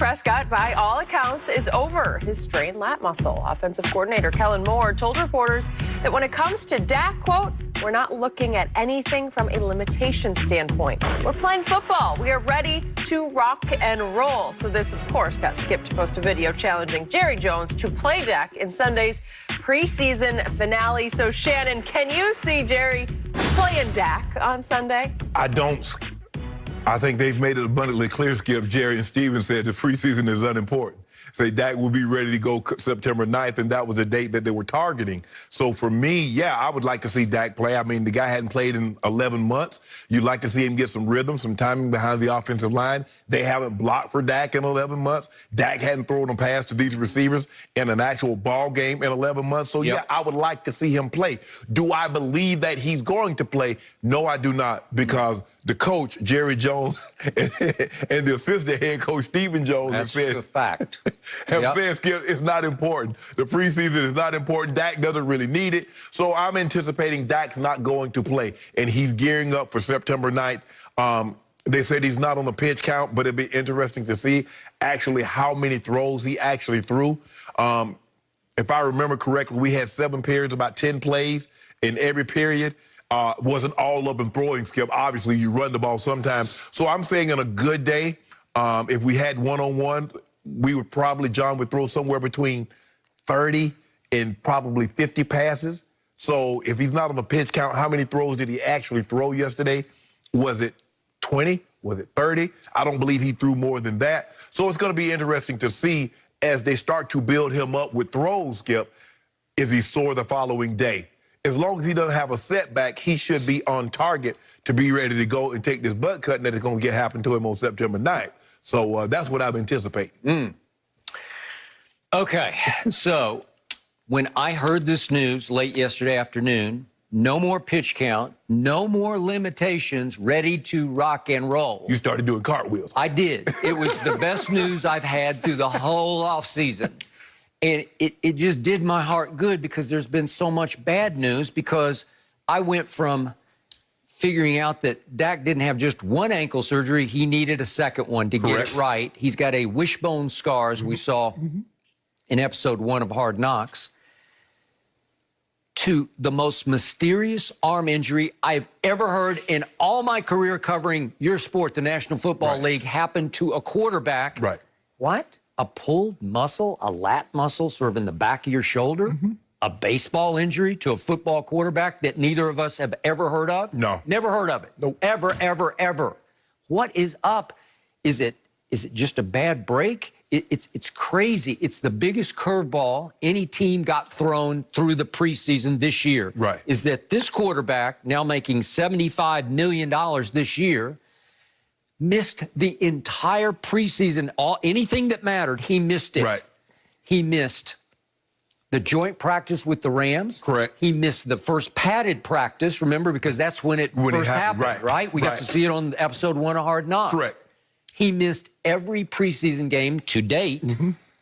Prescott, by all accounts, is over his strained lat muscle. Offensive coordinator Kellen Moore told reporters that when it comes to Dak, quote, "We're not looking at anything from a limitation standpoint. We're playing football. We are ready to rock and roll." So this, of course, got skipped to post a video challenging Jerry Jones to play Dak in Sunday's preseason finale. So, Shannon, can you see Jerry playing Dak on Sunday? I don't. I think they've made it abundantly clear, Skip. Jerry and Steven said the preseason is unimportant. Say Dak will be ready to go September 9th, and that was the date that they were targeting. So for me, yeah, I would like to see Dak play. I mean, the guy hadn't played in 11 months. You'd like to see him get some rhythm, some timing behind the offensive line. They haven't blocked for Dak in 11 months. Dak hadn't thrown a pass to these receivers in an actual ball game in 11 months. So, yeah, I would like to see him play. Do I believe that he's going to play? No, I do not, because the coach, Jerry Jones, and the assistant head coach, Stephen Jones, That's have said, a fact. have said, Skip, it's not important. The preseason is not important. Dak doesn't really need it. So I'm anticipating Dak's not going to play, and he's gearing up for September 9th. They said he's not on the pitch count, but it'd be interesting to see actually how many throws he actually threw. If I remember correctly, we had 7 periods, about 10 plays in every period. Wasn't all up and throwing, Skip. Obviously, you run the ball sometimes. So I'm saying on a good day, if we had one-on-one, we would probably, John would throw somewhere between 30 and probably 50 passes. So if he's not on the pitch count, how many throws did he actually throw yesterday? Was it 20? Was it 30? I don't believe he threw more than that. So it's going to be interesting to see as they start to build him up with throws, Skip, is he sore the following day? As long as he doesn't have a setback, he should be on target to be ready to go and take this butt cutting that is going to happen to him on September 9th. So that's what I'm anticipating. Okay, so when I heard this news late yesterday afternoon, no more pitch count, no more limitations, ready to rock and roll. You started doing cartwheels. I did. It was the best news I've had through the whole offseason. And it just did my heart good because there's been so much bad news, because I went from figuring out that Dak didn't have just one ankle surgery, he needed a second one to get it right. He's got a wishbone scar, as we saw in episode 1 of Hard Knocks, to the most mysterious arm injury I've ever heard in all my career covering your sport, the National Football League, happened to a quarterback. What? A pulled muscle, a lat muscle sort of in the back of your shoulder? A baseball injury to a football quarterback that neither of us have ever heard of? No. Never heard of it. Nope. Ever, ever, ever. What is up? Is it just a bad break? It's crazy. It's the biggest curveball any team got thrown through the preseason this year. Is that this quarterback, now making $75 million this year, missed the entire preseason. Anything that mattered, he missed it. He missed the joint practice with the Rams. He missed the first padded practice, remember, because that's when it first happened, right? We got to see it on episode 1 of Hard Knocks. He missed every preseason game to date.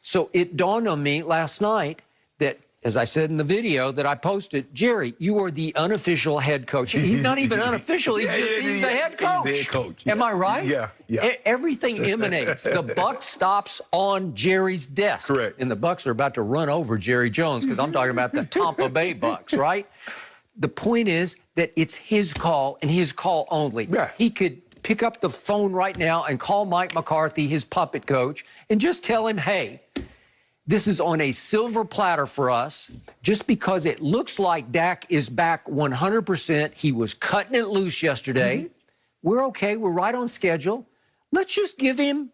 So it dawned on me last night that, as I said in the video that I posted, Jerry, you are the unofficial head coach. He's not even unofficial. He's the head coach. He's the head coach. Am I right? Yeah. Everything emanates. The buck stops on Jerry's desk. And the Bucks are about to run over Jerry Jones, because I'm talking about the Tampa Bay Bucks, right? The point is that it's his call and his call only. He could pick up the phone right now and call Mike McCarthy, his puppet coach, and just tell him, hey, this is on a silver platter for us. Just because it looks like Dak is back 100%, he was cutting it loose yesterday. We're okay. We're right on schedule. Let's just give him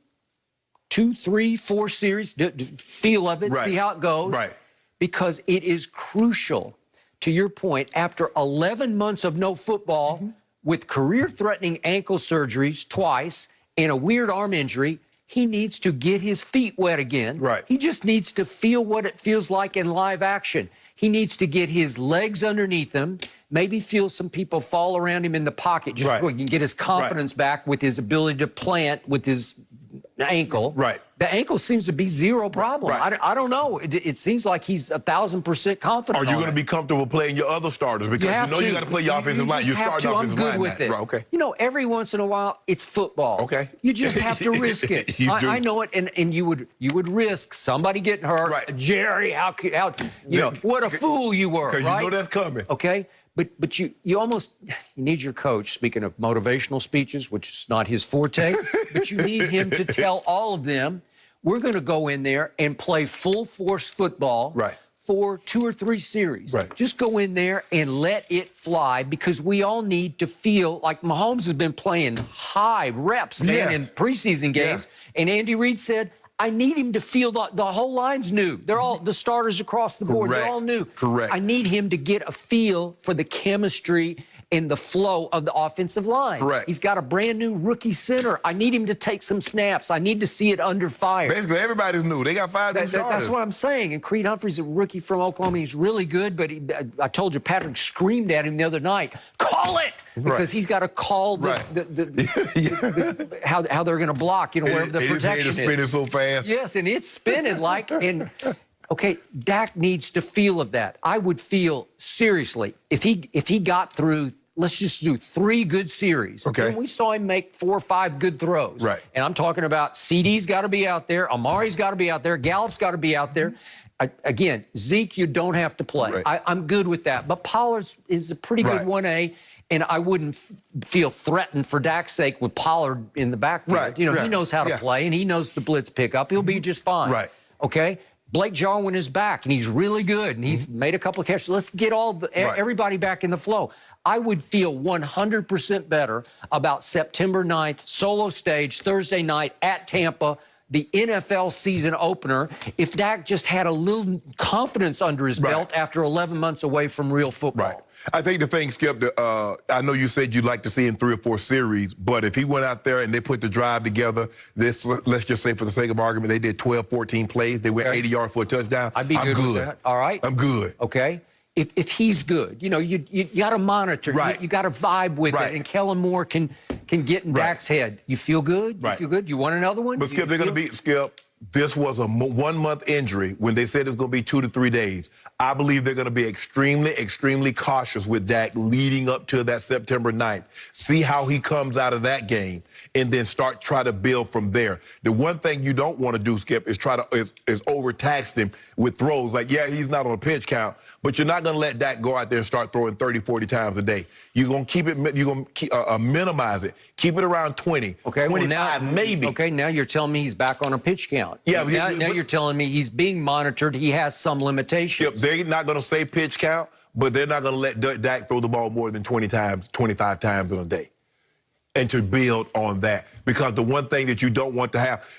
2, 3, 4 series, feel of it, see how it goes. Because it is crucial, to your point, after 11 months of no football, with career-threatening ankle surgeries twice and a weird arm injury, he needs to get his feet wet again. He just needs to feel what it feels like in live action. He needs to get his legs underneath him, maybe feel some people fall around him in the pocket, just so he can get his confidence back with his ability to plant with his ankle. Right. The ankle seems to be zero problem. Right. I don't know. It seems like he's 1,000% confident. Are you going to be comfortable playing your other starters? Because you got to play your offensive line. You start offensive line. I'm good with it. Right, okay. You know, every once in a while, it's football. Okay. You just have to risk it. I know it, and you would risk somebody getting hurt. Right. Jerry, how you know what a fool you were. Because right? you know that's coming. Okay. But you need your coach, speaking of motivational speeches, which is not his forte, but you need him to tell all of them, we're going to go in there and play full force football for 2 or 3 series. Right. Just go in there and let it fly, because we all need to feel like Mahomes has been playing high reps, man, in preseason games. And Andy Reid said, I need him to feel the whole line's new. They're all the starters across the board. They're all new. Correct. I need him to get a feel for the chemistry and the flow of the offensive line. Correct. He's got a brand new rookie center. I need him to take some snaps. I need to see it under fire. Basically, everybody's new. They got 5 new starters. That's what I'm saying. And Creed Humphrey's a rookie from Oklahoma. He's really good, but I told you, Patrick screamed at him the other night, call it! Because he's got to call how they're going to block, you know, wherever the protection is. His head is spinning so fast. Yes, and it's spinning like, okay, Dak needs to feel of that. I would feel, seriously, if he got through, let's just do 3 good series. Okay. And we saw him make 4 or 5 good throws. Right. And I'm talking about CD's got to be out there, Amari's got to be out there, Gallup's got to be out there. Again, Zeke, you don't have to play. Right. I'm good with that. But Pollard is a pretty good 1A, and I wouldn't feel threatened for Dak's sake with Pollard in the backfield. Right. You know, he knows how to play, and he knows the blitz pickup. He'll be just fine. Right. Okay? Blake Jarwin is back, and he's really good, and he's made a couple of catches. Let's get everybody back in the flow. I would feel 100% better about September 9th, solo stage, Thursday night at Tampa, the NFL season opener, if Dak just had a little confidence under his belt after 11 months away from real football. Right. I think the thing, Skip, I know you said you'd like to see in 3 or 4 series, but if he went out there and they put the drive together, let's just say for the sake of argument, they did 12, 14 plays, they went 80 yards for a touchdown. I'd be good with that. All right. I'm good. Okay. If he's good, you know, you got to monitor. You got to vibe with it. And Kellen Moore can get in Dak's head. You feel good? You feel good? You want another one? But Skip, they're going to beat Skip. This was a 1-month injury when they said it's going to be 2 to 3 days. I believe they're going to be extremely, extremely cautious with Dak leading up to that September 9th. See how he comes out of that game and then try to build from there. The one thing you don't want to do, Skip, is is overtax him with throws. Like, yeah, he's not on a pitch count, but you're not going to let Dak go out there and start throwing 30, 40 times a day. You're going to keep it, you're going to minimize it. Keep it around 20, okay, 25 now, maybe. Okay, now you're telling me he's back on a pitch count. Yeah, now you're telling me he's being monitored. He has some limitations. Skip, they're not going to say pitch count, but they're not going to let Dak throw the ball more than 20 times, 25 times in a day. And to build on that. Because the one thing that you don't want to have,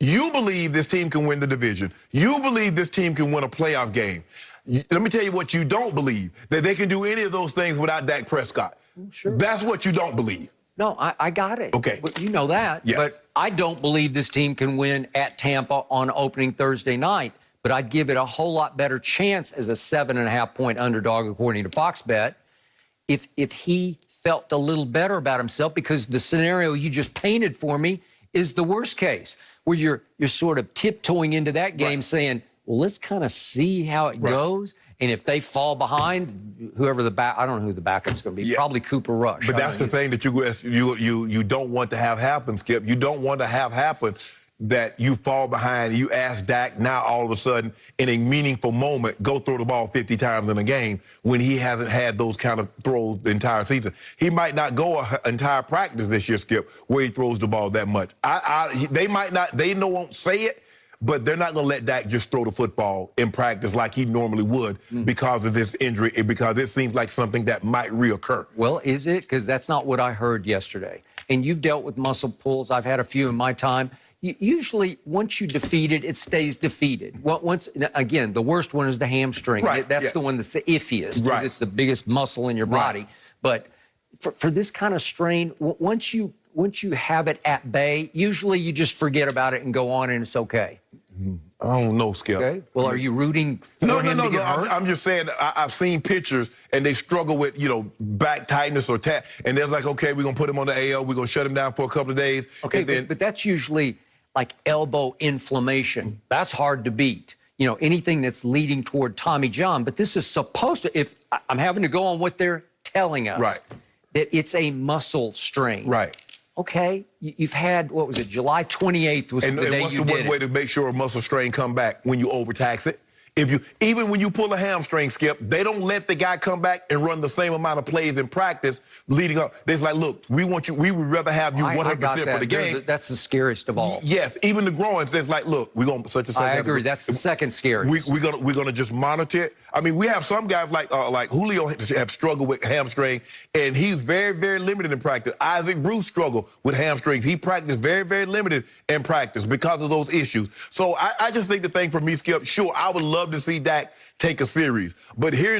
you believe this team can win the division. You believe this team can win a playoff game. Let me tell you what you don't believe, that they can do any of those things without Dak Prescott. Sure. That's what you don't believe. No, I got it. Okay. But you know that. Yeah. But I don't believe this team can win at Tampa on opening Thursday night. But I'd give it a whole lot better chance as a 7.5-point underdog, according to Fox Bet, if he felt a little better about himself, because the scenario you just painted for me is the worst case, where you're sort of tiptoeing into that game saying, well, let's kind of see how it goes. And if they fall behind, whoever I don't know who the backup's going to be, probably Cooper Rush. But that's the thing that you don't want to have happen, Skip. You don't want to have happen that you fall behind, you ask Dak now all of a sudden in a meaningful moment, go throw the ball 50 times in a game when he hasn't had those kind of throws the entire season. He might not go an entire practice this year, Skip, where he throws the ball that much. They might not, they won't say it, but they're not going to let Dak just throw the football in practice like he normally would because of this injury, because it seems like something that might reoccur. Well, is it? Because that's not what I heard yesterday. And you've dealt with muscle pulls. I've had a few in my time. Usually, once you defeat it, it stays defeated. Again, the worst one is the hamstring. Right. That's the one that's the iffiest, because it's the biggest muscle in your body. But for this kind of strain, once you have it at bay, usually you just forget about it and go on, and it's okay. I don't know, Skip. Okay. Well, are you rooting for him to get hurt? I'm just saying, I've seen pictures, and they struggle with, back tightness or and they're like, okay, we're going to put him on the AL. We're going to shut him down for a couple of days. Okay, but that's usually, like elbow inflammation. That's hard to beat. You know, anything that's leading toward Tommy John. But this is supposed to, if I'm having to go on what they're telling us, right, that it's a muscle strain. Right. Okay, you've had, what was it, July 28th was the day you did it. And what's the one way to make sure a muscle strain come back? When you overtax it. Even when you pull a hamstring, Skip, they don't let the guy come back and run the same amount of plays in practice leading up. They're like, look, we would rather have you 100% for the game. That's the scariest of all. Yes, even the groins, it's like, look, we're going to such and such. I agree, that's the second scariest. We're gonna just monitor it. I mean, we have some guys like Julio have struggled with hamstring, and he's very, very limited in practice. Isaac Bruce struggled with hamstrings. He practiced very, very limited in practice because of those issues. So I just think the thing for me, Skip, sure, I would love to see Dak take a series, but hearing the